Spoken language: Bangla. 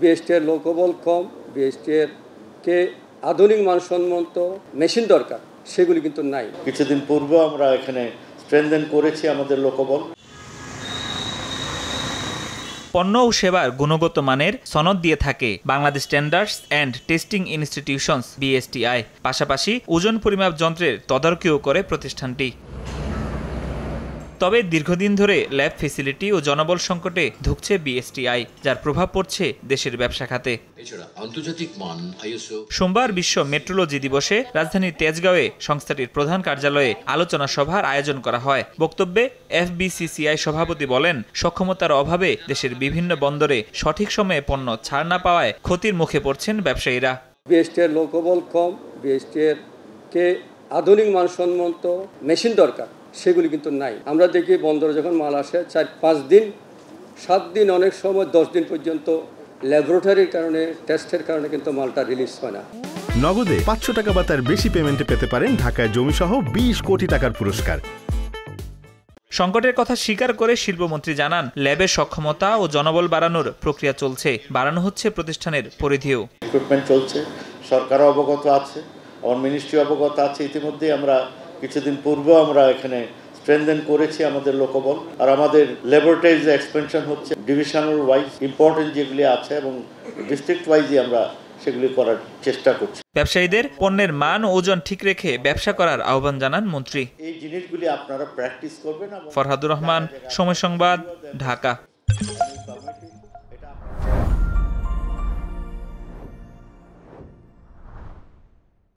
বিএসটিআর লোকবল কম, বিএসটিআর কে আধুনিক মানসম্মত মেশিন দরকার, সেগুলি কিন্তু নাই। কিছুদিন পূর্বে আমরা এখানে স্ট্রেনথেন করেছি আমাদের লোকবল। পণ্য ও সেবার গুণগত মানের সনদ দিয়ে থাকে Bangladesh standards and testing institutions BSTI. পাশাপাশি ওজন পরিমাপ যন্ত্রের তদারকিও করে প্রতিষ্ঠানটি। তবে দীর্ঘদিন ধরে ল্যাব ফেসিলিটি ও জনবল সংকটে ধুঁকছে বিএসটিআই, যার প্রভাব পড়ছে দেশের ব্যবসা খাতে। সোমবার বিশ্ব মেট্রোলজি দিবসে রাজধানীর তেজগাঁওয়ে সংস্থাটির প্রধান কার্যালয়ে আলোচনা সভার আয়োজন করা হয়। বক্তব্যে এফবিসিসিআই সভাপতি বলেন, সক্ষমতার অভাবে দেশের বিভিন্ন বন্দরে সঠিক সময়ে পণ্য ছাড় না পাওয়ায় ক্ষতির মুখে পড়ছেন ব্যবসায়ীরা। বিএসটিআর লোকবল কম, বিএসটিআর কে আধুনিক মানসম্মত মেশিন দরকার, সেগুলি কিন্তু নাই। আমরা দেখি বন্দরে যখন মাল আসে 4-5 দিন, 7 দিন, অনেক সময় 10 দিন পর্যন্ত ল্যাবরেটরির কারণে, টেস্টের কারণে কিন্তু মালটা রিলিজ হয় না। নগদে 500 টাকা বা তার বেশি পেমেন্টে পেতে পারেন ঢাকায় জমিসহ 20 কোটি টাকার পুরস্কার। সংকটের কথা স্বীকার করে শিল্পমন্ত্রী জানান, ল্যাবের সক্ষমতা ও জনবল বাড়ানোর প্রক্রিয়া চলছে, বাড়ানো হচ্ছে প্রতিষ্ঠানের পরিধিও। ইকুইপমেন্ট চলছে, সরকারও অবগত আছে, আমার মিনিস্ট্রি অবগত আছে। ইতিমধ্যে আমরা কিছুদিন পূর্বে আমরা এখানে স্ট্রেনথেন করেছি আমাদের লোকবল, আর আমাদের ল্যাবরেটরিজ এক্সপেনশন হচ্ছে ডিভিশনাল ওয়াইজ ইম্পর্টেন্ট যেগুলি আছে এবং ডিস্ট্রিক্ট ওয়াইজই আমরা সেগুলি করার চেষ্টা করছি। ব্যবসায়ীদের পণ্যের মান ও ওজন ঠিক রেখে ব্যবসা করার আহ্বান জানান মন্ত্রী। এই জিনিসগুলি আপনারা প্র্যাকটিস করবেন। ফরহাদুর রহমান, সময় সংবাদ, ঢাকা।